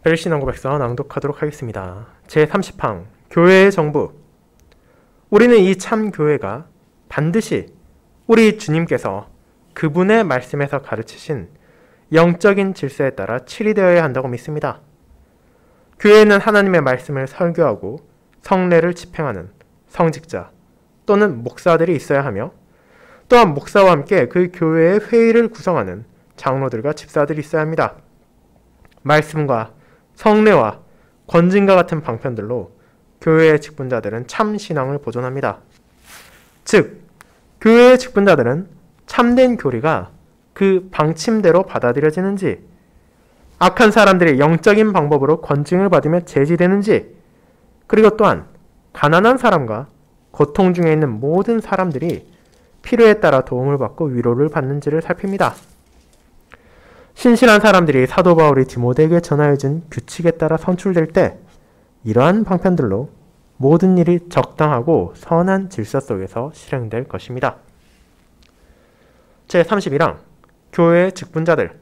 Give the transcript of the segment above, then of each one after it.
벨신앙 고백서 낭독하도록 하겠습니다. 제30항 교회의 정부. 우리는 이 참 교회가 반드시 우리 주님께서 그분의 말씀에서 가르치신 영적인 질서에 따라 치리되어야 한다고 믿습니다. 교회는 하나님의 말씀을 설교하고 성례를 집행하는 성직자 또는 목사들이 있어야 하며, 또한 목사와 함께 그 교회의 회의를 구성하는 장로들과 집사들이 있어야 합니다. 말씀과 성례와 권징과 같은 방편들로 교회의 직분자들은 참 신앙을 보존합니다. 즉, 교회의 직분자들은 참된 교리가 그 방침대로 받아들여지는지, 악한 사람들이 영적인 방법으로 권징을 받으며 제지되는지, 그리고 또한 가난한 사람과 고통 중에 있는 모든 사람들이 필요에 따라 도움을 받고 위로를 받는지를 살핍니다. 신실한 사람들이 사도 바울이 디모데에게 전하여준 규칙에 따라 선출될 때 이러한 방편들로 모든 일이 적당하고 선한 질서 속에서 실행될 것입니다. 제31항 교회의 직분자들.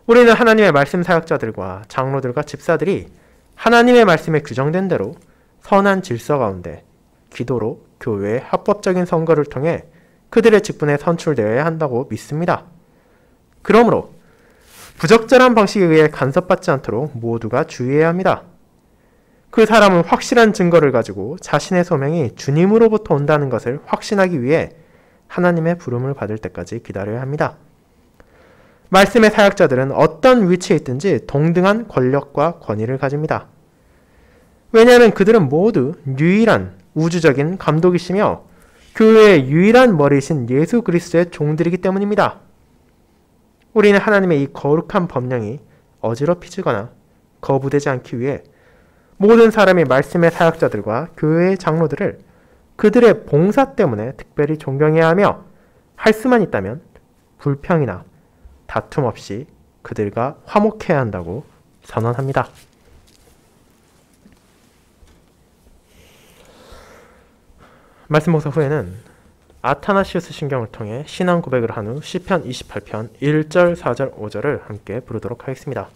우리는 하나님의 말씀 사역자들과 장로들과 집사들이 하나님의 말씀에 규정된 대로 선한 질서 가운데 기도로 교회의 합법적인 선거를 통해 그들의 직분에 선출되어야 한다고 믿습니다. 그러므로 부적절한 방식에 의해 간섭받지 않도록 모두가 주의해야 합니다. 그 사람은 확실한 증거를 가지고 자신의 소명이 주님으로부터 온다는 것을 확신하기 위해 하나님의 부름을 받을 때까지 기다려야 합니다. 말씀의 사역자들은 어떤 위치에 있든지 동등한 권력과 권위를 가집니다. 왜냐하면 그들은 모두 유일한 우주적인 감독이시며 교회의 유일한 머리이신 예수 그리스도의 종들이기 때문입니다. 우리는 하나님의 이 거룩한 법령이 어지럽히지거나 거부되지 않기 위해 모든 사람이 말씀의 사역자들과 교회의 장로들을 그들의 봉사 때문에 특별히 존경해야 하며, 할 수만 있다면 불평이나 다툼 없이 그들과 화목해야 한다고 선언합니다. 말씀 묵상 후에는 아타나시우스 신경을 통해 신앙 고백을 한 후 시편 28편 1절, 4절, 5절을 함께 부르도록 하겠습니다.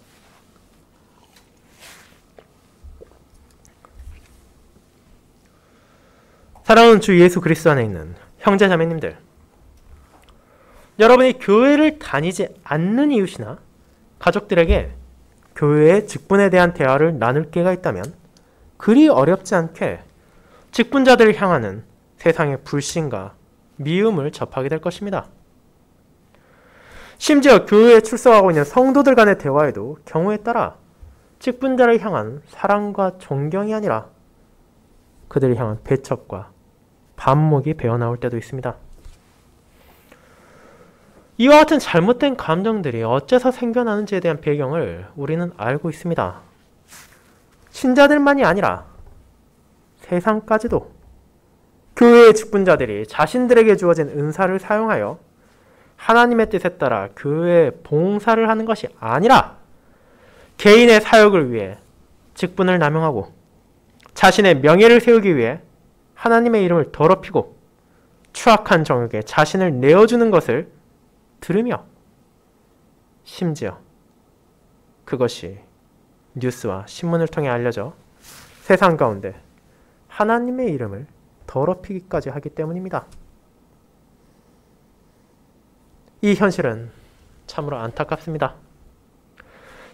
사랑하는 주 예수 그리스도 안에 있는 형제 자매님들, 여러분이 교회를 다니지 않는 이웃이나 가족들에게 교회의 직분에 대한 대화를 나눌 기회가 있다면 그리 어렵지 않게 직분자들을 향하는 세상의 불신과 미움을 접하게 될 것입니다. 심지어 교회에 출석하고 있는 성도들 간의 대화에도 경우에 따라 직분자를 향한 사랑과 존경이 아니라 그들을 향한 배척과 반목이 배어나올 때도 있습니다. 이와 같은 잘못된 감정들이 어째서 생겨나는지에 대한 배경을 우리는 알고 있습니다. 신자들만이 아니라 세상까지도 교회의 직분자들이 자신들에게 주어진 은사를 사용하여 하나님의 뜻에 따라 교회에 봉사를 하는 것이 아니라 개인의 사역을 위해 직분을 남용하고 자신의 명예를 세우기 위해 하나님의 이름을 더럽히고 추악한 정욕에 자신을 내어주는 것을 들으며, 심지어 그것이 뉴스와 신문을 통해 알려져 세상 가운데 하나님의 이름을 더럽히기까지 하기 때문입니다. 이 현실은 참으로 안타깝습니다.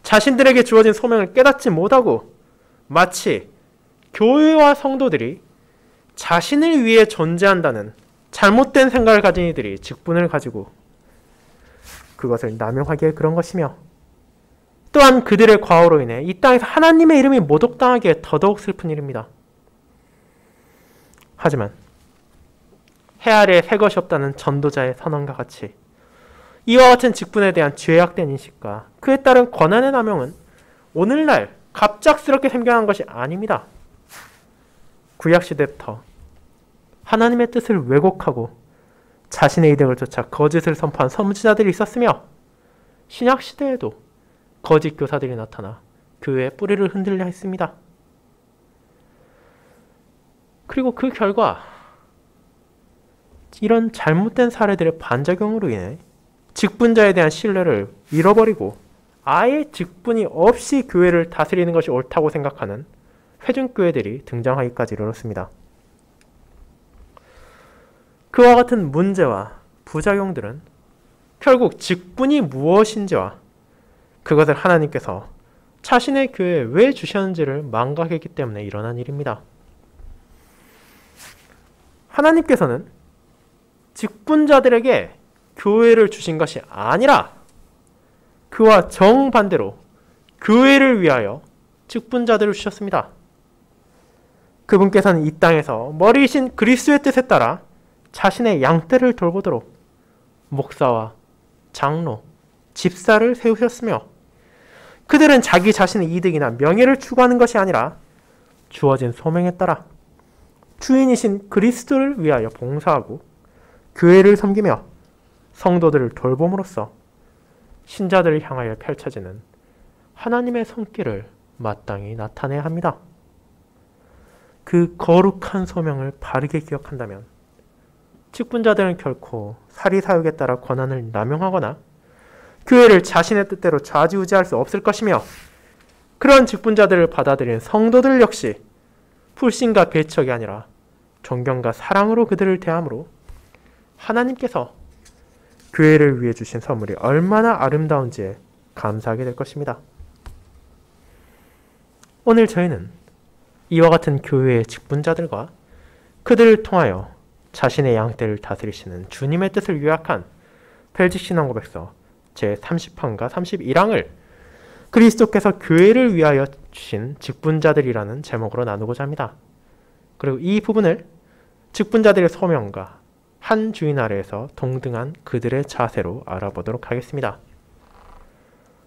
자신들에게 주어진 소명을 깨닫지 못하고 마치 교회와 성도들이 자신을 위해 존재한다는 잘못된 생각을 가진 이들이 직분을 가지고 그것을 남용하기에 그런 것이며, 또한 그들의 과오로 인해 이 땅에서 하나님의 이름이 모독당하기에 더더욱 슬픈 일입니다. 하지만 해 아래에 새 것이 없다는 전도자의 선언과 같이 이와 같은 직분에 대한 죄악된 인식과 그에 따른 권한의 남용은 오늘날 갑작스럽게 생겨난 것이 아닙니다. 구약시대부터 하나님의 뜻을 왜곡하고 자신의 이득을 쫓아 거짓을 선포한 선지자들이 있었으며, 신약시대에도 거짓 교사들이 나타나 교회의 뿌리를 흔들려 했습니다. 그리고 그 결과 이런 잘못된 사례들의 반작용으로 인해 직분자에 대한 신뢰를 잃어버리고 아예 직분이 없이 교회를 다스리는 것이 옳다고 생각하는 회중교회들이 등장하기까지 이르렀습니다. 그와 같은 문제와 부작용들은 결국 직분이 무엇인지와 그것을 하나님께서 자신의 교회에 왜 주셨는지를 망각했기 때문에 일어난 일입니다. 하나님께서는 직분자들에게 교회를 주신 것이 아니라 그와 정반대로 교회를 위하여 직분자들을 주셨습니다. 그분께서는 이 땅에서 머리이신 그리스도의 뜻에 따라 자신의 양떼를 돌보도록 목사와 장로, 집사를 세우셨으며 그들은 자기 자신의 이득이나 명예를 추구하는 것이 아니라 주어진 소명에 따라 주인이신 그리스도를 위하여 봉사하고 교회를 섬기며 성도들을 돌봄으로써 신자들을 향하여 펼쳐지는 하나님의 손길을 마땅히 나타내야 합니다. 그 거룩한 소명을 바르게 기억한다면 직분자들은 결코 사리사욕에 따라 권한을 남용하거나 교회를 자신의 뜻대로 좌지우지할 수 없을 것이며 그런 직분자들을 받아들이는 성도들 역시 불신과 배척이 아니라 존경과 사랑으로 그들을 대함으로 하나님께서 교회를 위해 주신 선물이 얼마나 아름다운지에 감사하게 될 것입니다. 오늘 저희는 이와 같은 교회의 직분자들과 그들을 통하여 자신의 양떼를 다스리시는 주님의 뜻을 요약한 벨직신앙고백서 제30편과 31항을 그리스도께서 교회를 위하여 주신 직분자들이라는 제목으로 나누고자 합니다. 그리고 이 부분을 직분자들의 소명과 한 주인 아래에서 동등한 그들의 자세로 알아보도록 하겠습니다.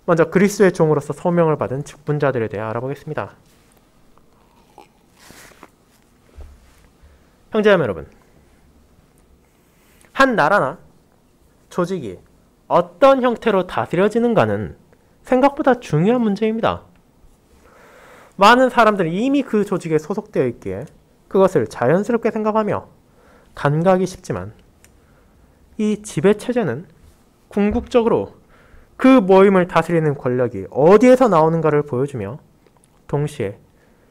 먼저 그리스도의 종으로서 소명을 받은 직분자들에 대해 알아보겠습니다. 형제자매 여러분, 한 나라나 조직이 어떤 형태로 다스려지는가는 생각보다 중요한 문제입니다. 많은 사람들은 이미 그 조직에 소속되어 있기에 그것을 자연스럽게 생각하며 간과하기 쉽지만 이 지배체제는 궁극적으로 그 모임을 다스리는 권력이 어디에서 나오는가를 보여주며 동시에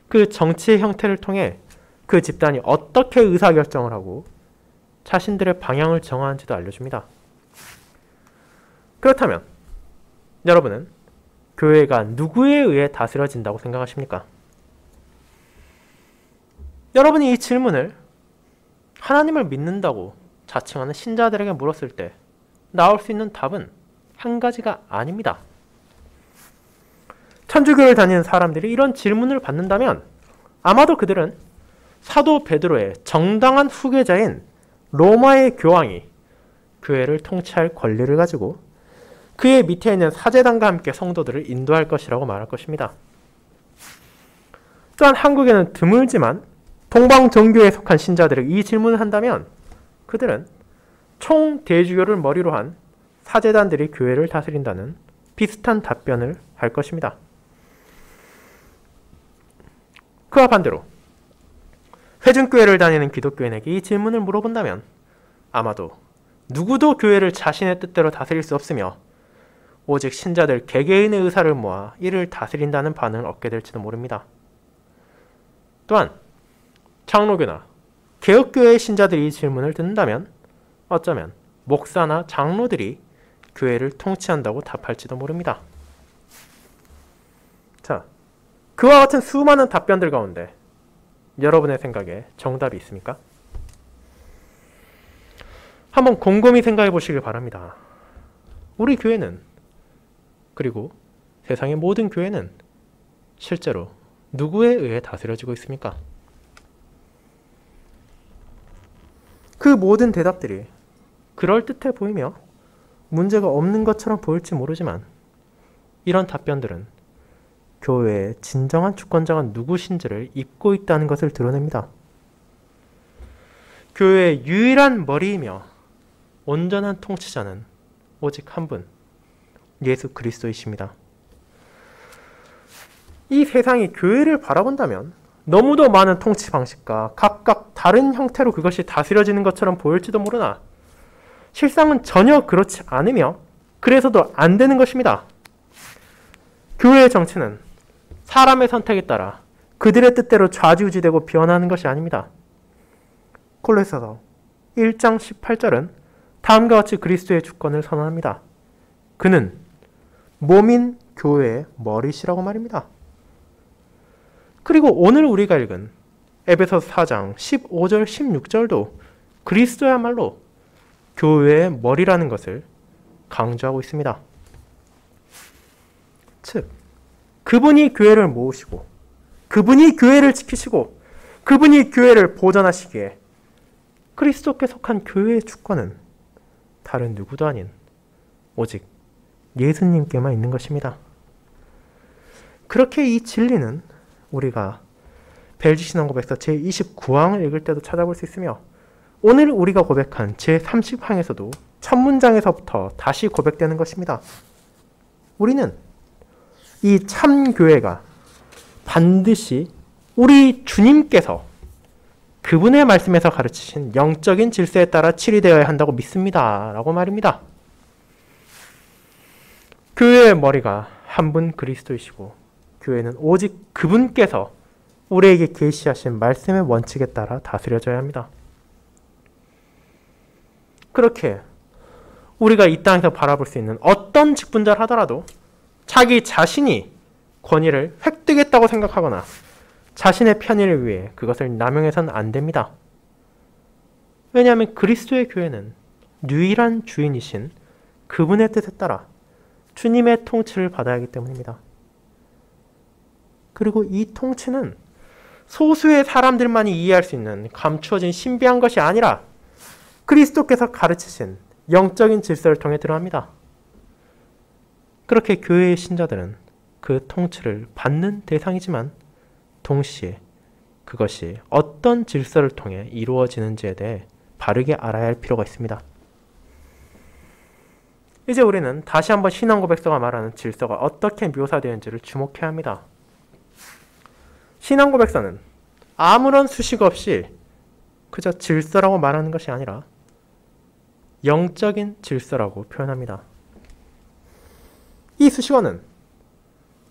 그 정치의 형태를 통해 그 집단이 어떻게 의사결정을 하고 자신들의 방향을 정하는지도 알려줍니다. 그렇다면 여러분은 교회가 누구에 의해 다스려진다고 생각하십니까? 여러분이 이 질문을 하나님을 믿는다고 자칭하는 신자들에게 물었을 때 나올 수 있는 답은 한 가지가 아닙니다. 천주교를 다니는 사람들이 이런 질문을 받는다면 아마도 그들은 사도 베드로의 정당한 후계자인 로마의 교황이 교회를 통치할 권리를 가지고 그의 밑에 있는 사제단과 함께 성도들을 인도할 것이라고 말할 것입니다. 또한 한국에는 드물지만 동방정교에 속한 신자들에게 이 질문을 한다면 그들은 총대주교를 머리로 한 사제단들이 교회를 다스린다는 비슷한 답변을 할 것입니다. 그와 반대로 회중교회를 다니는 기독교인에게 이 질문을 물어본다면 아마도 누구도 교회를 자신의 뜻대로 다스릴 수 없으며 오직 신자들 개개인의 의사를 모아 이를 다스린다는 반응을 얻게 될지도 모릅니다. 또한 장로교나 개혁교회의 신자들이 이 질문을 듣는다면 어쩌면 목사나 장로들이 교회를 통치한다고 답할지도 모릅니다. 자, 그와 같은 수많은 답변들 가운데 여러분의 생각에 정답이 있습니까? 한번 곰곰이 생각해 보시길 바랍니다. 우리 교회는, 그리고 세상의 모든 교회는 실제로 누구에 의해 다스려지고 있습니까? 그 모든 대답들이 그럴듯해 보이며 문제가 없는 것처럼 보일지 모르지만 이런 답변들은 교회의 진정한 주권자가 누구신지를 잊고 있다는 것을 드러냅니다. 교회의 유일한 머리이며 온전한 통치자는 오직 한 분, 예수 그리스도이십니다. 이 세상이 교회를 바라본다면 너무도 많은 통치 방식과 각각 다른 형태로 그것이 다스려지는 것처럼 보일지도 모르나 실상은 전혀 그렇지 않으며 그래서도 안 되는 것입니다. 교회의 정치는 사람의 선택에 따라 그들의 뜻대로 좌지우지되고 변하는 것이 아닙니다. 골로새서 1장 18절은 다음과 같이 그리스도의 주권을 선언합니다. 그는 몸인 교회의 머리시라고 말입니다. 그리고 오늘 우리가 읽은 에베소서 4장 15절 16절도 그리스도야말로 교회의 머리라는 것을 강조하고 있습니다. 즉, 그분이 교회를 모으시고 그분이 교회를 지키시고 그분이 교회를 보존하시기에 그리스도께 속한 교회의 주권은 다른 누구도 아닌 오직 예수님께만 있는 것입니다. 그렇게 이 진리는 우리가 벨지신앙고백서 제29항을 읽을 때도 찾아볼 수 있으며 오늘 우리가 고백한 제30항에서도 첫 문장에서부터 다시 고백되는 것입니다. 우리는 이 참교회가 반드시 우리 주님께서 그분의 말씀에서 가르치신 영적인 질서에 따라 치리되어야 한다고 믿습니다. 라고 말입니다. 교회의 머리가 한 분 그리스도이시고 교회는 오직 그분께서 우리에게 계시하신 말씀의 원칙에 따라 다스려져야 합니다. 그렇게 우리가 이 땅에서 바라볼 수 있는 어떤 직분자를 하더라도 자기 자신이 권위를 획득했다고 생각하거나 자신의 편의를 위해 그것을 남용해서는 안 됩니다. 왜냐하면 그리스도의 교회는 유일한 주인이신 그분의 뜻에 따라 주님의 통치를 받아야 하기 때문입니다. 그리고 이 통치는 소수의 사람들만이 이해할 수 있는 감추어진 신비한 것이 아니라 그리스도께서 가르치신 영적인 질서를 통해 드러납니다. 그렇게 교회의 신자들은 그 통치를 받는 대상이지만 동시에 그것이 어떤 질서를 통해 이루어지는지에 대해 바르게 알아야 할 필요가 있습니다. 이제 우리는 다시 한번 신앙고백서가 말하는 질서가 어떻게 묘사되는지를 주목해야 합니다. 신앙고백서는 아무런 수식 없이 그저 질서라고 말하는 것이 아니라 영적인 질서라고 표현합니다. 이 수식어는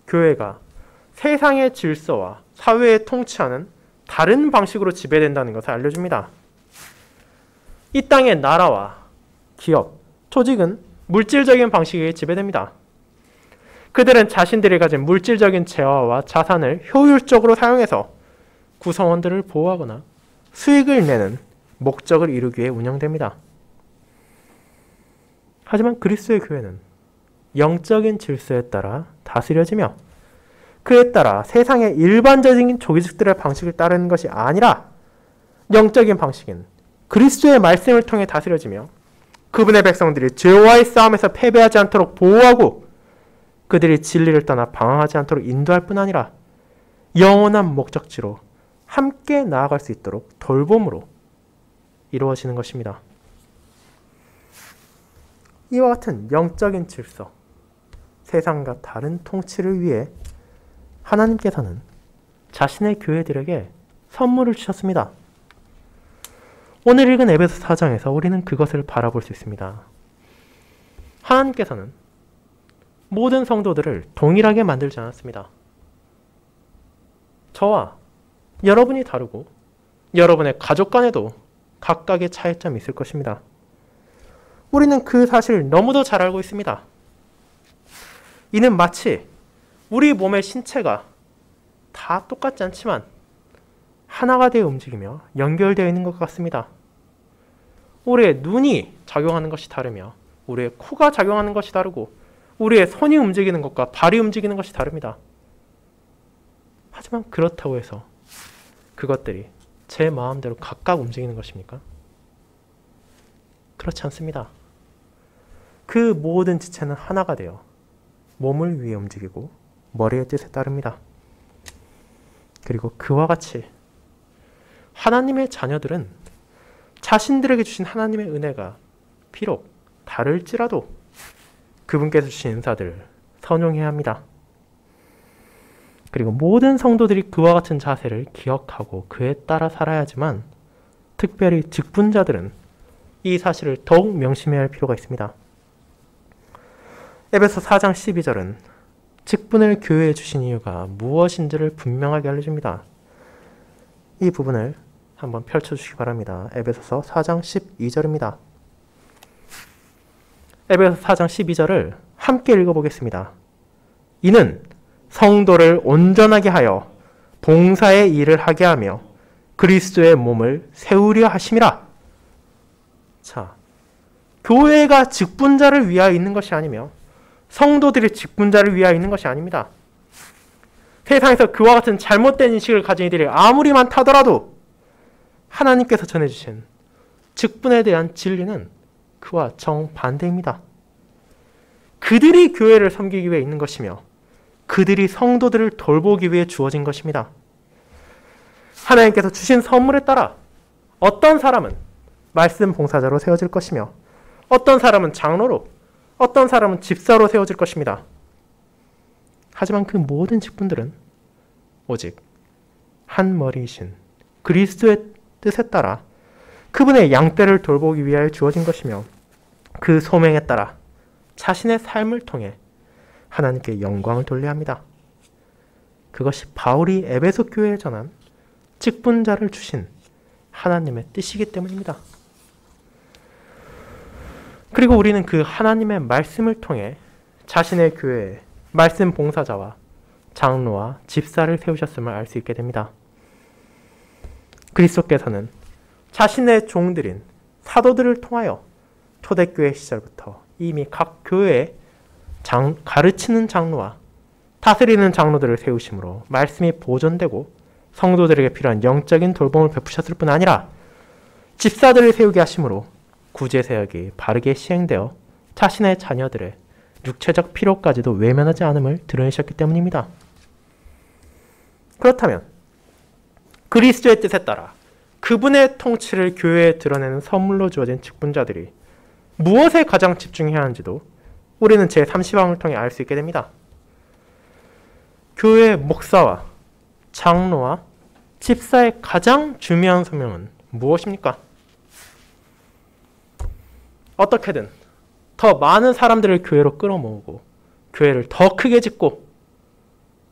교회가 세상의 질서와 사회의 통치하는 다른 방식으로 지배된다는 것을 알려줍니다. 이 땅의 나라와 기업, 조직은 물질적인 방식에 지배됩니다. 그들은 자신들이 가진 물질적인 재화와 자산을 효율적으로 사용해서 구성원들을 보호하거나 수익을 내는 목적을 이루기 위해 운영됩니다. 하지만 그리스도의 교회는 영적인 질서에 따라 다스려지며 그에 따라 세상의 일반적인 조직들의 방식을 따르는 것이 아니라 영적인 방식인 그리스도의 말씀을 통해 다스려지며 그분의 백성들이 죄와의 싸움에서 패배하지 않도록 보호하고 그들이 진리를 떠나 방황하지 않도록 인도할 뿐 아니라 영원한 목적지로 함께 나아갈 수 있도록 돌봄으로 이루어지는 것입니다. 이와 같은 영적인 질서, 세상과 다른 통치를 위해 하나님께서는 자신의 교회들에게 선물을 주셨습니다. 오늘 읽은 에베소 4장에서 우리는 그것을 바라볼 수 있습니다. 하나님께서는 모든 성도들을 동일하게 만들지 않았습니다. 저와 여러분이 다르고 여러분의 가족 간에도 각각의 차이점이 있을 것입니다. 우리는 그 사실을 너무도 잘 알고 있습니다. 이는 마치 우리 몸의 신체가 다 똑같지 않지만 하나가 되어 움직이며 연결되어 있는 것 같습니다. 우리의 눈이 작용하는 것이 다르며 우리의 코가 작용하는 것이 다르고 우리의 손이 움직이는 것과 발이 움직이는 것이 다릅니다. 하지만 그렇다고 해서 그것들이 제 마음대로 각각 움직이는 것입니까? 그렇지 않습니다. 그 모든 지체는 하나가 되어 몸을 위해 움직이고 머리의 뜻에 따릅니다. 그리고 그와 같이 하나님의 자녀들은 자신들에게 주신 하나님의 은혜가 비록 다를지라도 그분께서 주신 은사들을 선용해야 합니다. 그리고 모든 성도들이 그와 같은 자세를 기억하고 그에 따라 살아야 하지만 특별히 직분자들은 이 사실을 더욱 명심해야 할 필요가 있습니다. 에베소 4장 12절은 직분을 교회에 주신 이유가 무엇인지를 분명하게 알려줍니다. 이 부분을 한번 펼쳐주시기 바랍니다. 에베소서 4장 12절입니다. 에베소서 4장 12절을 함께 읽어보겠습니다. 이는 성도를 온전하게 하여 봉사의 일을 하게 하며 그리스도의 몸을 세우려 하심이라. 자, 교회가 직분자를 위하여 있는 것이 아니며 성도들이 직분자를 위하여 있는 것이 아닙니다. 세상에서 그와 같은 잘못된 인식을 가진 이들이 아무리 많다더라도 하나님께서 전해주신 직분에 대한 진리는 그와 정반대입니다. 그들이 교회를 섬기기 위해 있는 것이며 그들이 성도들을 돌보기 위해 주어진 것입니다. 하나님께서 주신 선물에 따라 어떤 사람은 말씀 봉사자로 세워질 것이며 어떤 사람은 장로로, 어떤 사람은 집사로 세워질 것입니다. 하지만 그 모든 직분들은 오직 한 머리이신 그리스도의 뜻에 따라 그분의 양떼를 돌보기 위하여 주어진 것이며 그 소명에 따라 자신의 삶을 통해 하나님께 영광을 돌려야 합니다. 그것이 바울이 에베소 교회에 전한 직분자를 주신 하나님의 뜻이기 때문입니다. 그리고 우리는 그 하나님의 말씀을 통해 자신의 교회에 말씀 봉사자와 장로와 집사를 세우셨음을 알 수 있게 됩니다. 그리스도께서는 자신의 종들인 사도들을 통하여 초대교회 시절부터 이미 각 교회에 가르치는 장로와 다스리는 장로들을 세우심으로 말씀이 보존되고 성도들에게 필요한 영적인 돌봄을 베푸셨을 뿐 아니라 집사들을 세우게 하심으로 구제사역이 바르게 시행되어 자신의 자녀들의 육체적 필요까지도 외면하지 않음을 드러내셨기 때문입니다. 그렇다면 그리스도의 뜻에 따라 그분의 통치를 교회에 드러내는 선물로 주어진 직분자들이 무엇에 가장 집중해야 하는지도 우리는 제30항을 통해 알 수 있게 됩니다. 교회의 목사와 장로와 집사의 가장 중요한 소명은 무엇입니까? 어떻게든 더 많은 사람들을 교회로 끌어모으고 교회를 더 크게 짓고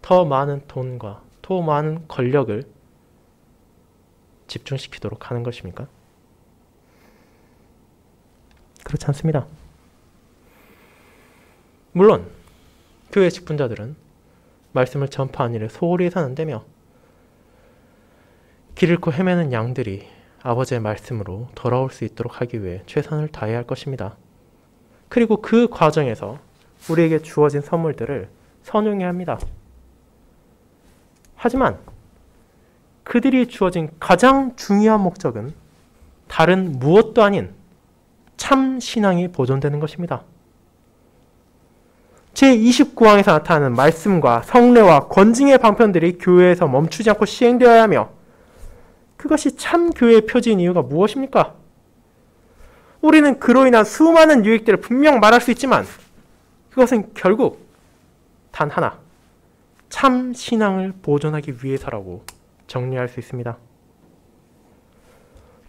더 많은 돈과 더 많은 권력을 집중시키도록 하는 것입니까? 그렇지 않습니다. 물론 교회 직분자들은 말씀을 전파하는 일에 소홀히 해서는 안 되며 길 잃고 헤매는 양들이 아버지의 말씀으로 돌아올 수 있도록 하기 위해 최선을 다해야 할 것입니다. 그리고 그 과정에서 우리에게 주어진 선물들을 선용해야 합니다. 하지만 그들이 주어진 가장 중요한 목적은 다른 무엇도 아닌 참 신앙이 보존되는 것입니다. 제29항에서 나타나는 말씀과 성례와 권징의 방편들이 교회에서 멈추지 않고 시행되어야 하며 그것이 참 교회의 표지인 이유가 무엇입니까? 우리는 그로 인한 수많은 유익들을 분명 말할 수 있지만 그것은 결국 단 하나, 참 신앙을 보존하기 위해서라고 정리할 수 있습니다.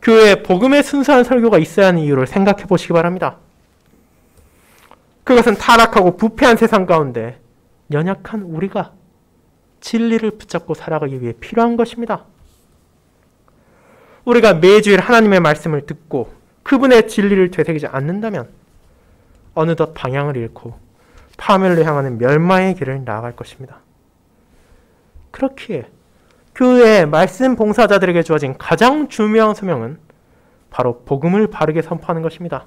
교회에 복음의 순수한 설교가 있어야 하는 이유를 생각해 보시기 바랍니다. 그것은 타락하고 부패한 세상 가운데 연약한 우리가 진리를 붙잡고 살아가기 위해 필요한 것입니다. 우리가 매주일 하나님의 말씀을 듣고 그분의 진리를 되새기지 않는다면 어느덧 방향을 잃고 파멸로 향하는 멸망의 길을 나아갈 것입니다. 그렇기에 교회의 말씀 봉사자들에게 주어진 가장 중요한 소명은 바로 복음을 바르게 선포하는 것입니다.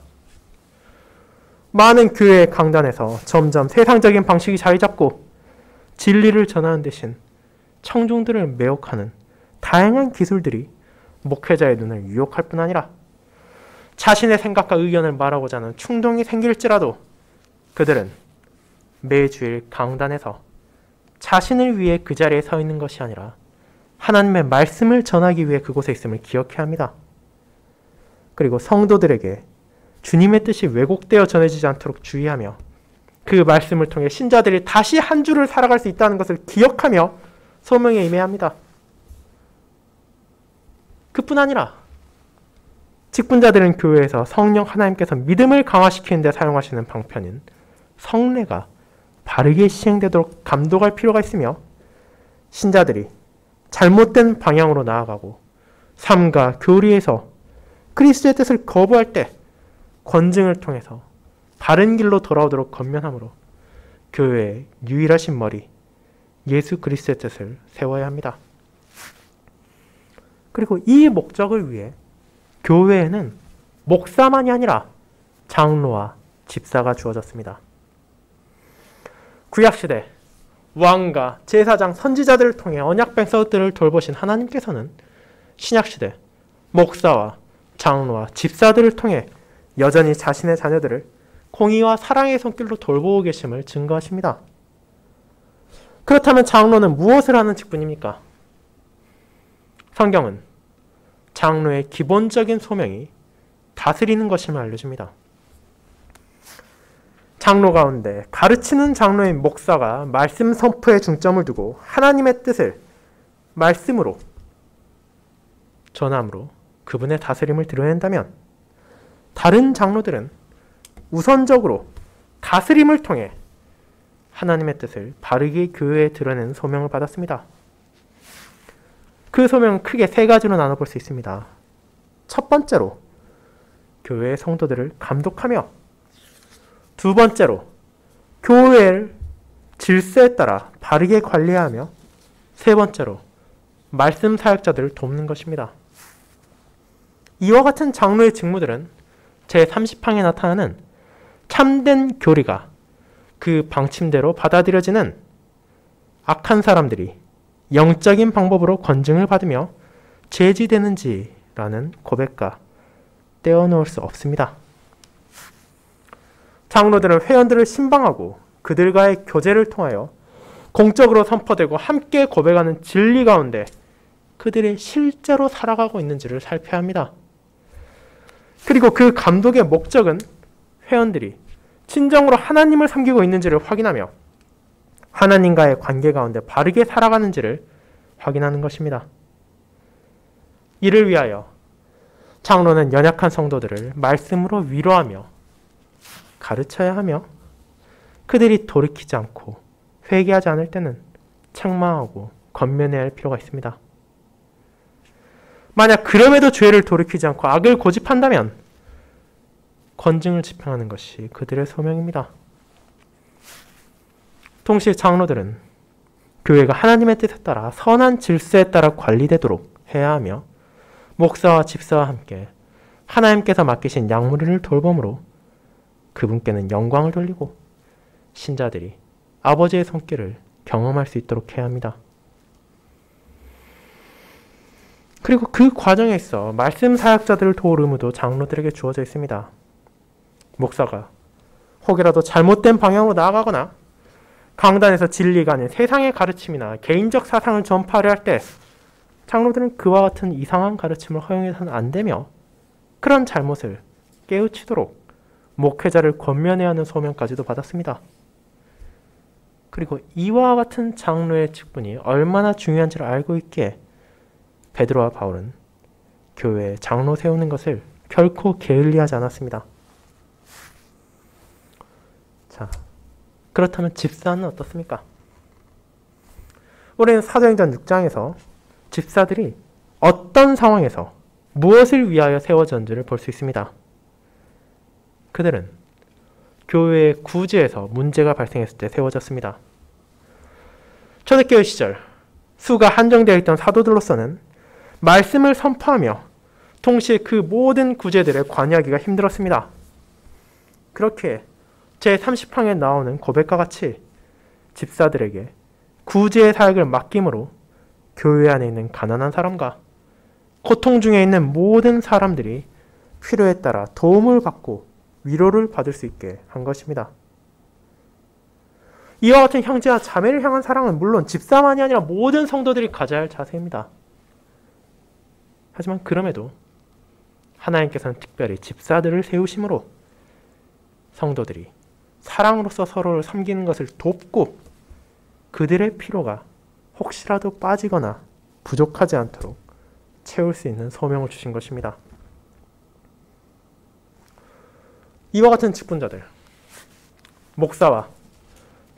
많은 교회의 강단에서 점점 세상적인 방식이 자리 잡고 진리를 전하는 대신 청중들을 매혹하는 다양한 기술들이 목회자의 눈을 유혹할 뿐 아니라 자신의 생각과 의견을 말하고자 하는 충동이 생길지라도 그들은 매주일 강단에서 자신을 위해 그 자리에 서 있는 것이 아니라 하나님의 말씀을 전하기 위해 그곳에 있음을 기억해야 합니다. 그리고 성도들에게 주님의 뜻이 왜곡되어 전해지지 않도록 주의하며 그 말씀을 통해 신자들이 다시 한 주를 살아갈 수 있다는 것을 기억하며 소명에 임해야 합니다. 그뿐 아니라 직분자들은 교회에서 성령 하나님께서 믿음을 강화시키는 데 사용하시는 방편인 성례가 바르게 시행되도록 감독할 필요가 있으며 신자들이 잘못된 방향으로 나아가고 삶과 교리에서 그리스도의 뜻을 거부할 때 권증을 통해서 바른 길로 돌아오도록 권면함으로 교회의 유일하신 머리 예수 그리스도의 뜻을 세워야 합니다. 그리고 이 목적을 위해 교회에는 목사만이 아니라 장로와 집사가 주어졌습니다. 구약시대 왕과 제사장, 선지자들을 통해 언약 백성들을 돌보신 하나님께서는 신약시대 목사와 장로와 집사들을 통해 여전히 자신의 자녀들을 공의와 사랑의 손길로 돌보고 계심을 증거하십니다. 그렇다면 장로는 무엇을 하는 직분입니까? 성경은 장로의 기본적인 소명이 다스리는 것임을 알려줍니다. 장로 가운데 가르치는 장로인 목사가 말씀 선포에 중점을 두고 하나님의 뜻을 말씀으로 전함으로 그분의 다스림을 드러낸다면 다른 장로들은 우선적으로 다스림을 통해 하나님의 뜻을 바르게 교회에 드러내는 소명을 받았습니다. 그 소명은 크게 세 가지로 나눠볼 수 있습니다. 첫 번째로 교회의 성도들을 감독하며, 두 번째로 교회를 질서에 따라 바르게 관리하며, 세 번째로 말씀 사역자들을 돕는 것입니다. 이와 같은 장로의 직무들은 제30항에 나타나는 참된 교리가 그 방침대로 받아들여지는 악한 사람들이 영적인 방법으로 권증을 받으며 제지되는지라는 고백과 떼어놓을 수 없습니다. 장로들은 회원들을 신방하고 그들과의 교제를 통하여 공적으로 선포되고 함께 고백하는 진리 가운데 그들이 실제로 살아가고 있는지를 살펴야 합니다. 그리고 그 감독의 목적은 회원들이 진정으로 하나님을 섬기고 있는지를 확인하며 하나님과의 관계 가운데 바르게 살아가는지를 확인하는 것입니다. 이를 위하여 장로는 연약한 성도들을 말씀으로 위로하며 가르쳐야 하며 그들이 돌이키지 않고 회개하지 않을 때는 책망하고 권면해야 할 필요가 있습니다. 만약 그럼에도 죄를 돌이키지 않고 악을 고집한다면 권증을 집행하는 것이 그들의 소명입니다. 동시에 장로들은 교회가 하나님의 뜻에 따라 선한 질서에 따라 관리되도록 해야 하며 목사와 집사와 함께 하나님께서 맡기신 양무리를 돌봄으로 그분께는 영광을 돌리고 신자들이 아버지의 손길을 경험할 수 있도록 해야 합니다. 그리고 그 과정에 있어 말씀 사역자들을 도울 의무도 장로들에게 주어져 있습니다. 목사가 혹이라도 잘못된 방향으로 나아가거나 강단에서 진리가 아닌 세상의 가르침이나 개인적 사상을 전파하려 할 때 장로들은 그와 같은 이상한 가르침을 허용해서는 안 되며 그런 잘못을 깨우치도록 목회자를 권면해야 하는 소명까지도 받았습니다. 그리고 이와 같은 장로의 직분이 얼마나 중요한지를 알고 있기에 베드로와 바울은 교회에 장로 세우는 것을 결코 게을리하지 않았습니다. 자, 그렇다면 집사는 어떻습니까? 우리는 사도행전 6장에서 집사들이 어떤 상황에서 무엇을 위하여 세워졌는지를 볼 수 있습니다. 그들은 교회의 구제에서 문제가 발생했을 때 세워졌습니다. 초대교회 시절 수가 한정되어 있던 사도들로서는 말씀을 선포하며 동시에 그 모든 구제들에 관여하기가 힘들었습니다. 그렇게 제30항에 나오는 고백과 같이 집사들에게 구제의 사역을 맡김으로 교회 안에 있는 가난한 사람과 고통 중에 있는 모든 사람들이 필요에 따라 도움을 받고 위로를 받을 수 있게 한 것입니다. 이와 같은 형제와 자매를 향한 사랑은 물론 집사만이 아니라 모든 성도들이 가져야 할 자세입니다. 하지만 그럼에도 하나님께서는 특별히 집사들을 세우심으로 성도들이 사랑으로서 서로를 섬기는 것을 돕고 그들의 필요가 혹시라도 빠지거나 부족하지 않도록 채울 수 있는 소명을 주신 것입니다. 이와 같은 직분자들, 목사와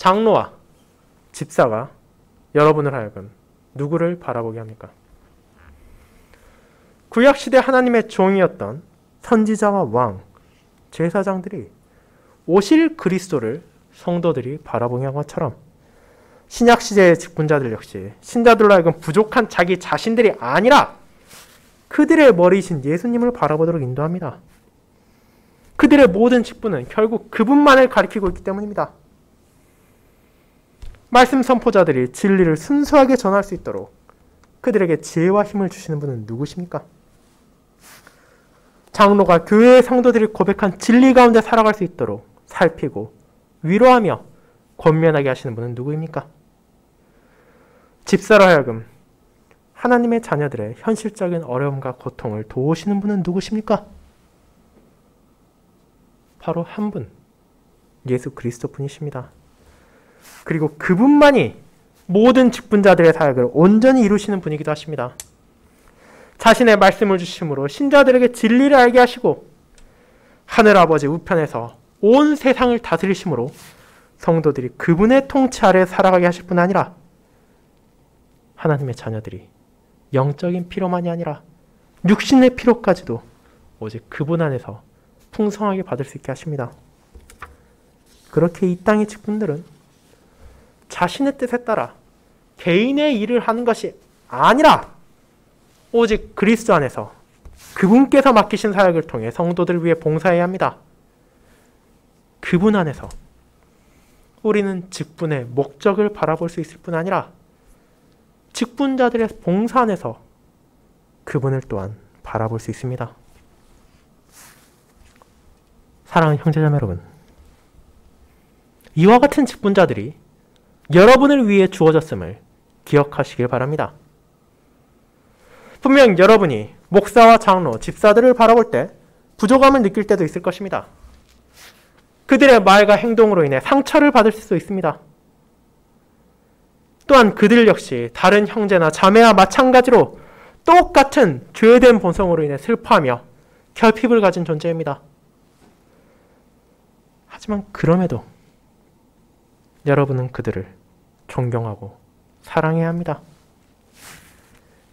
장로와 집사가 여러분을 하여금 누구를 바라보게 합니까? 구약시대 하나님의 종이었던 선지자와 왕, 제사장들이 오실 그리스도를 성도들이 바라보게 한 것처럼 신약시대의 직분자들 역시 신자들로 하여금 부족한 자기 자신들이 아니라 그들의 머리이신 예수님을 바라보도록 인도합니다. 그들의 모든 직분은 결국 그분만을 가리키고 있기 때문입니다. 말씀 선포자들이 진리를 순수하게 전할 수 있도록 그들에게 지혜와 힘을 주시는 분은 누구십니까? 장로가 교회의 성도들이 고백한 진리 가운데 살아갈 수 있도록 살피고 위로하며 권면하게 하시는 분은 누구입니까? 집사로 하여금 하나님의 자녀들의 현실적인 어려움과 고통을 도우시는 분은 누구십니까? 바로 한 분, 예수 그리스도 분이십니다. 그리고 그분만이 모든 직분자들의 사역을 온전히 이루시는 분이기도 하십니다. 자신의 말씀을 주심으로 신자들에게 진리를 알게 하시고 하늘아버지 우편에서 온 세상을 다스리심으로 성도들이 그분의 통치 아래 살아가게 하실 뿐 아니라 하나님의 자녀들이 영적인 피로만이 아니라 육신의 피로까지도 오직 그분 안에서 풍성하게 받을 수 있게 하십니다. 그렇게 이 땅의 직분들은 자신의 뜻에 따라 개인의 일을 하는 것이 아니라 오직 그리스도 안에서 그분께서 맡기신 사역을 통해 성도들을 위해 봉사해야 합니다. 그분 안에서 우리는 직분의 목적을 바라볼 수 있을 뿐 아니라 직분자들의 봉사 안에서 그분을 또한 바라볼 수 있습니다. 사랑하는 형제자매 여러분, 이와 같은 직분자들이 여러분을 위해 주어졌음을 기억하시길 바랍니다. 분명 여러분이 목사와 장로, 집사들을 바라볼 때 부족함을 느낄 때도 있을 것입니다. 그들의 말과 행동으로 인해 상처를 받을 수도 있습니다. 또한 그들 역시 다른 형제나 자매와 마찬가지로 똑같은 죄된 본성으로 인해 슬퍼하며 결핍을 가진 존재입니다. 하지만 그럼에도 여러분은 그들을 존경하고 사랑해야 합니다.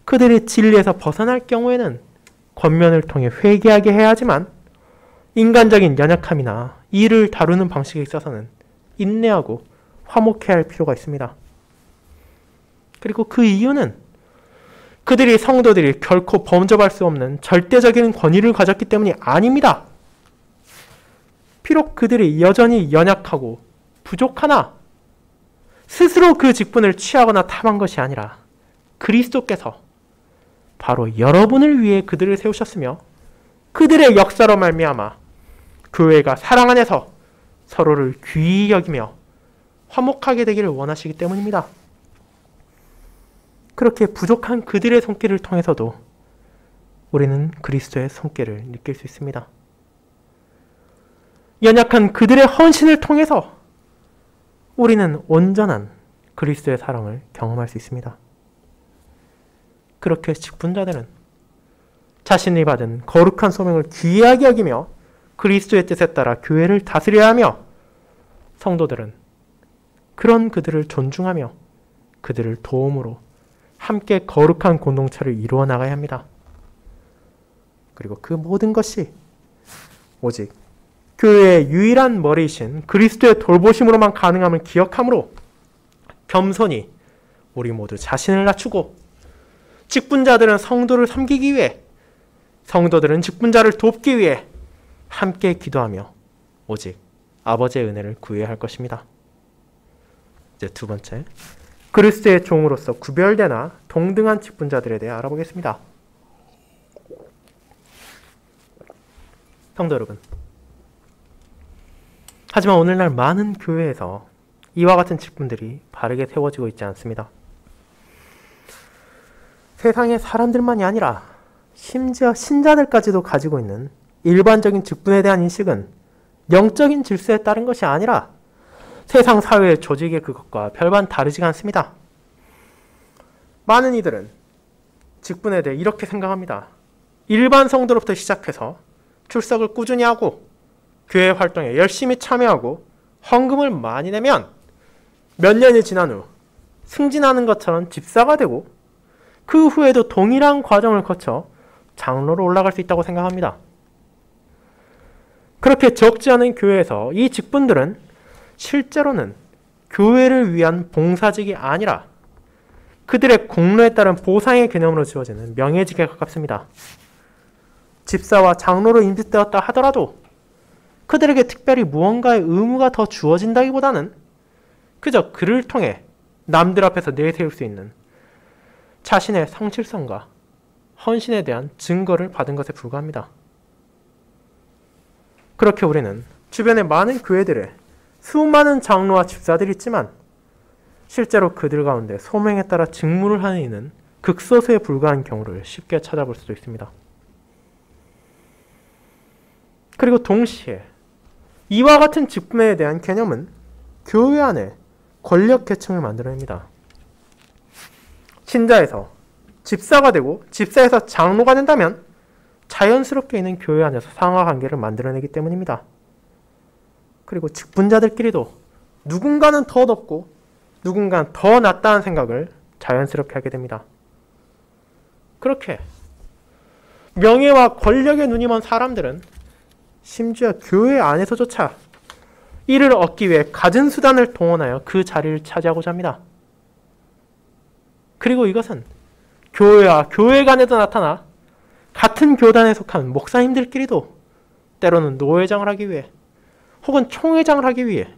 그들이 진리에서 벗어날 경우에는 권면을 통해 회개하게 해야 하지만 인간적인 연약함이나 일을 다루는 방식에 있어서는 인내하고 화목해야 할 필요가 있습니다. 그리고 그 이유는 그들이 성도들이 결코 범접할 수 없는 절대적인 권위를 가졌기 때문이 아닙니다. 비록 그들이 여전히 연약하고 부족하나 스스로 그 직분을 취하거나 탐한 것이 아니라 그리스도께서 바로 여러분을 위해 그들을 세우셨으며 그들의 역사로 말미암아 교회가 사랑 안에서 서로를 귀히 여기며 화목하게 되기를 원하시기 때문입니다. 그렇게 부족한 그들의 손길을 통해서도 우리는 그리스도의 손길을 느낄 수 있습니다. 연약한 그들의 헌신을 통해서 우리는 온전한 그리스도의 사랑을 경험할 수 있습니다. 그렇게 직분자들은 자신이 받은 거룩한 소명을 귀하게 여기며 그리스도의 뜻에 따라 교회를 다스려야 하며 성도들은 그런 그들을 존중하며 그들을 도움으로 함께 거룩한 공동체를 이루어 나가야 합니다. 그리고 그 모든 것이 오직 교회의 유일한 머리이신 그리스도의 돌보심으로만 가능함을 기억함으로 겸손히 우리 모두 자신을 낮추고 직분자들은 성도를 섬기기 위해 성도들은 직분자를 돕기 위해 함께 기도하며 오직 아버지의 은혜를 구해야 할 것입니다. 이제 두 번째, 그리스도의 종으로서 구별되나 동등한 직분자들에 대해 알아보겠습니다. 성도 여러분, 하지만 오늘날 많은 교회에서 이와 같은 직분들이 바르게 세워지고 있지 않습니다. 세상의 사람들만이 아니라 심지어 신자들까지도 가지고 있는 일반적인 직분에 대한 인식은 영적인 질서에 따른 것이 아니라 세상 사회의 조직의 그것과 별반 다르지가 않습니다. 많은 이들은 직분에 대해 이렇게 생각합니다. 일반 성도로부터 시작해서 출석을 꾸준히 하고 교회 활동에 열심히 참여하고 헌금을 많이 내면 몇 년이 지난 후 승진하는 것처럼 집사가 되고 그 후에도 동일한 과정을 거쳐 장로로 올라갈 수 있다고 생각합니다. 그렇게 적지 않은 교회에서 이 직분들은 실제로는 교회를 위한 봉사직이 아니라 그들의 공로에 따른 보상의 개념으로 주어지는 명예직에 가깝습니다. 집사와 장로로 임직되었다 하더라도 그들에게 특별히 무언가의 의무가 더 주어진다기보다는 그저 그를 통해 남들 앞에서 내세울 수 있는 자신의 성실성과 헌신에 대한 증거를 받은 것에 불과합니다. 그렇게 우리는 주변의 많은 교회들에 수많은 장로와 집사들이 있지만 실제로 그들 가운데 소명에 따라 직무를 하는 이는 극소수에 불과한 경우를 쉽게 찾아볼 수도 있습니다. 그리고 동시에 이와 같은 직분에 대한 개념은 교회 안에 권력 계층을 만들어냅니다. 신자에서 집사가 되고 집사에서 장로가 된다면 자연스럽게 이는 교회 안에서 상하관계를 만들어내기 때문입니다. 그리고 직분자들끼리도 누군가는 더 높고 누군가는 더 낮다는 생각을 자연스럽게 하게 됩니다. 그렇게 명예와 권력에 눈이 먼 사람들은 심지어 교회 안에서조차 이를 얻기 위해 갖은 수단을 동원하여 그 자리를 차지하고자 합니다. 그리고 이것은 교회와 교회 간에도 나타나 같은 교단에 속한 목사님들끼리도 때로는 노회장을 하기 위해 혹은 총회장을 하기 위해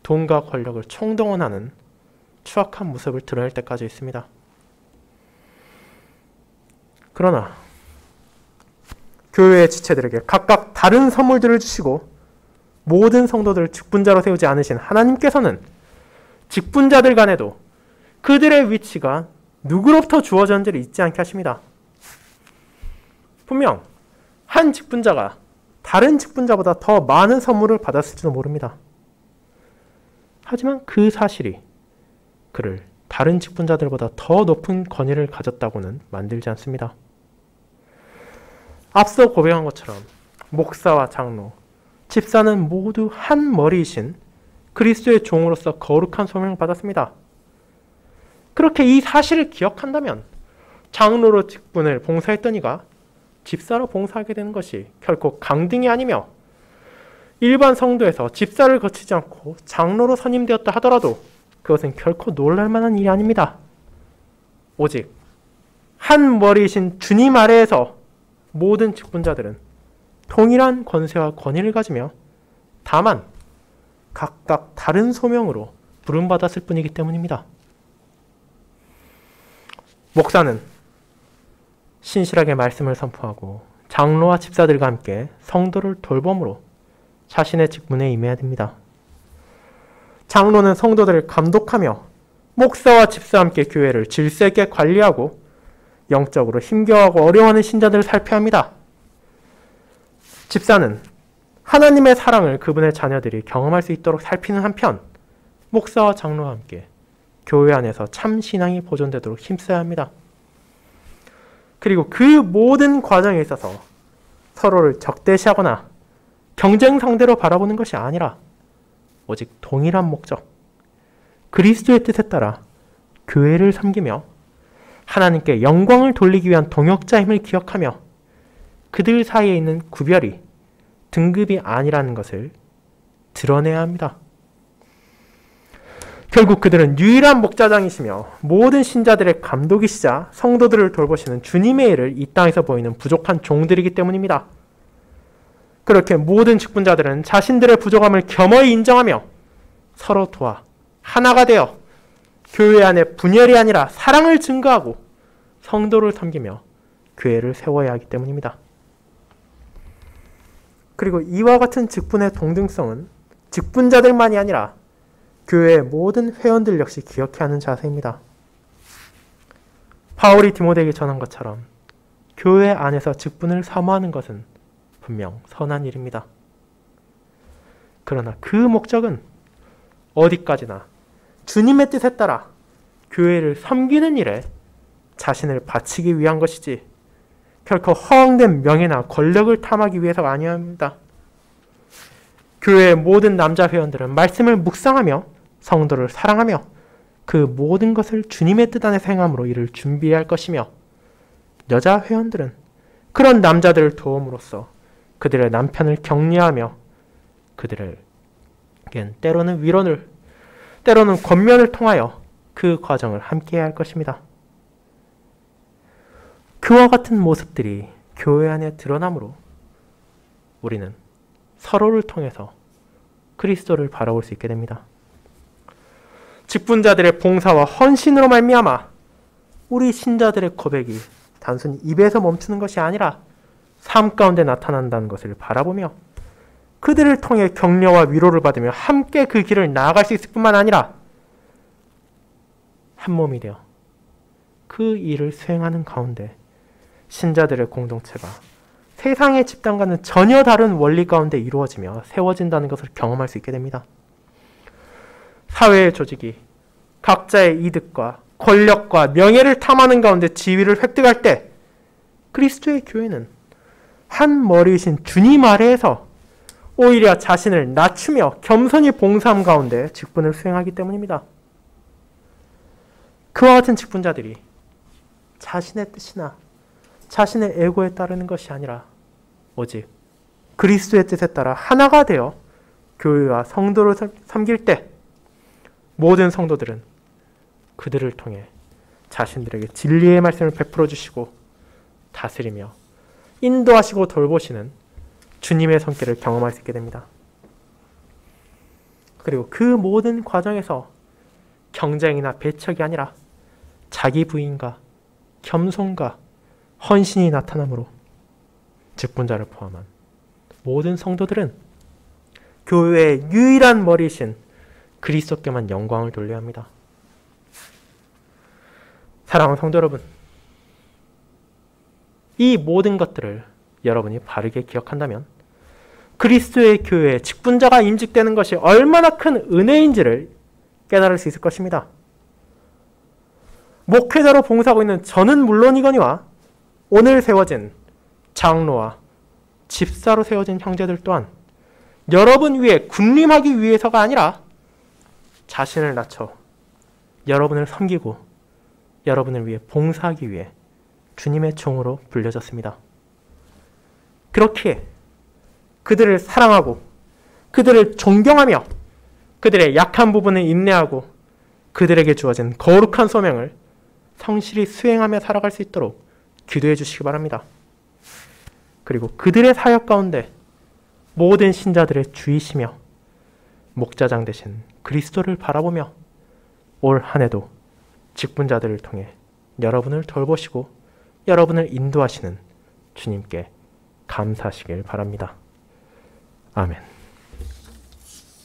돈과 권력을 총동원하는 추악한 모습을 드러낼 때까지 있습니다. 그러나 교회의 지체들에게 각각 다른 선물들을 주시고 모든 성도들을 직분자로 세우지 않으신 하나님께서는 직분자들 간에도 그들의 위치가 누구로부터 주어졌는지를 잊지 않게 하십니다. 분명 한 직분자가 다른 직분자보다 더 많은 선물을 받았을지도 모릅니다. 하지만 그 사실이 그를 다른 직분자들보다 더 높은 권위를 가졌다고는 만들지 않습니다. 앞서 고백한 것처럼 목사와 장로, 집사는 모두 한 머리이신 그리스도의 종으로서 거룩한 소명을 받았습니다. 그렇게 이 사실을 기억한다면 장로로 직분을 봉사했던 이가 집사로 봉사하게 되는 것이 결코 강등이 아니며 일반 성도에서 집사를 거치지 않고 장로로 선임되었다 하더라도 그것은 결코 놀랄만한 일이 아닙니다. 오직 한 머리이신 주님 아래에서 모든 직분자들은 동일한 권세와 권위를 가지며 다만 각각 다른 소명으로 부름받았을 뿐이기 때문입니다. 목사는 신실하게 말씀을 선포하고 장로와 집사들과 함께 성도를 돌봄으로 자신의 직분에 임해야 됩니다. 장로는 성도들을 감독하며 목사와 집사와 함께 교회를 질서 있게 관리하고 영적으로 힘겨워하고 어려워하는 신자들을 살펴야 합니다. 집사는 하나님의 사랑을 그분의 자녀들이 경험할 수 있도록 살피는 한편 목사와 장로와 함께 교회 안에서 참 신앙이 보존되도록 힘써야 합니다. 그리고 그 모든 과정에 있어서 서로를 적대시하거나 경쟁 상대로 바라보는 것이 아니라 오직 동일한 목적, 그리스도의 뜻에 따라 교회를 섬기며 하나님께 영광을 돌리기 위한 동역자 힘을 기억하며 그들 사이에 있는 구별이 등급이 아니라는 것을 드러내야 합니다. 결국 그들은 유일한 목자장이시며 모든 신자들의 감독이시자 성도들을 돌보시는 주님의 일을 이 땅에서 보이는 부족한 종들이기 때문입니다. 그렇게 모든 직분자들은 자신들의 부족함을 겸허히 인정하며 서로 도와 하나가 되어 교회 안에 분열이 아니라 사랑을 증거하고 성도를 섬기며 교회를 세워야 하기 때문입니다. 그리고 이와 같은 직분의 동등성은 직분자들만이 아니라 교회의 모든 회원들 역시 기억해야 하는 자세입니다. 바울이 디모데에게 전한 것처럼 교회 안에서 직분을 사모하는 것은 분명 선한 일입니다. 그러나 그 목적은 어디까지나 주님의 뜻에 따라 교회를 섬기는 일에 자신을 바치기 위한 것이지 결코 허황된 명예나 권력을 탐하기 위해서가 아니어야 합니다. 교회의 모든 남자 회원들은 말씀을 묵상하며 성도를 사랑하며 그 모든 것을 주님의 뜻 안에서 행함으로 이를 준비해야 할 것이며, 여자 회원들은 그런 남자들을 도움으로써 그들의 남편을 격려하며 그들에겐 때로는 위로를, 때로는 권면을 통하여 그 과정을 함께해야 할 것입니다. 그와 같은 모습들이 교회 안에 드러나므로 우리는 서로를 통해서 그리스도를 바라볼 수 있게 됩니다. 직분자들의 봉사와 헌신으로 말미암아 우리 신자들의 고백이 단순히 입에서 멈추는 것이 아니라 삶 가운데 나타난다는 것을 바라보며 그들을 통해 격려와 위로를 받으며 함께 그 길을 나아갈 수 있을 뿐만 아니라 한 몸이 되어 그 일을 수행하는 가운데 신자들의 공동체가 세상의 집단과는 전혀 다른 원리 가운데 이루어지며 세워진다는 것을 경험할 수 있게 됩니다. 사회의 조직이 각자의 이득과 권력과 명예를 탐하는 가운데 지위를 획득할 때 그리스도의 교회는 한 머리이신 주님 아래에서 오히려 자신을 낮추며 겸손히 봉사함 가운데 직분을 수행하기 때문입니다. 그와 같은 직분자들이 자신의 뜻이나 자신의 에고에 따르는 것이 아니라 오직 그리스도의 뜻에 따라 하나가 되어 교회와 성도를 섬길 때 모든 성도들은 그들을 통해 자신들에게 진리의 말씀을 베풀어 주시고 다스리며 인도하시고 돌보시는 주님의 손길을 경험할 수 있게 됩니다. 그리고 그 모든 과정에서 경쟁이나 배척이 아니라 자기 부인과 겸손과 헌신이 나타나므로 직분자를 포함한 모든 성도들은 교회의 유일한 머리이신 그리스도께만 영광을 돌려야 합니다. 사랑하는 성도 여러분, 이 모든 것들을 여러분이 바르게 기억한다면 그리스도의 교회에 직분자가 임직되는 것이 얼마나 큰 은혜인지를 깨달을 수 있을 것입니다. 목회자로 봉사하고 있는 저는 물론이거니와 오늘 세워진 장로와 집사로 세워진 형제들 또한 여러분 위에 군림하기 위해서가 아니라 자신을 낮춰 여러분을 섬기고 여러분을 위해 봉사하기 위해 주님의 종으로 불려졌습니다. 그렇기에 그들을 사랑하고 그들을 존경하며 그들의 약한 부분을 인내하고 그들에게 주어진 거룩한 소명을 성실히 수행하며 살아갈 수 있도록 기도해 주시기 바랍니다. 그리고 그들의 사역 가운데 모든 신자들의 주이시며 목자장 되신 그리스도를 바라보며 올 한 해도 직분자들을 통해 여러분을 돌보시고 여러분을 인도하시는 주님께 감사하시길 바랍니다. 아멘.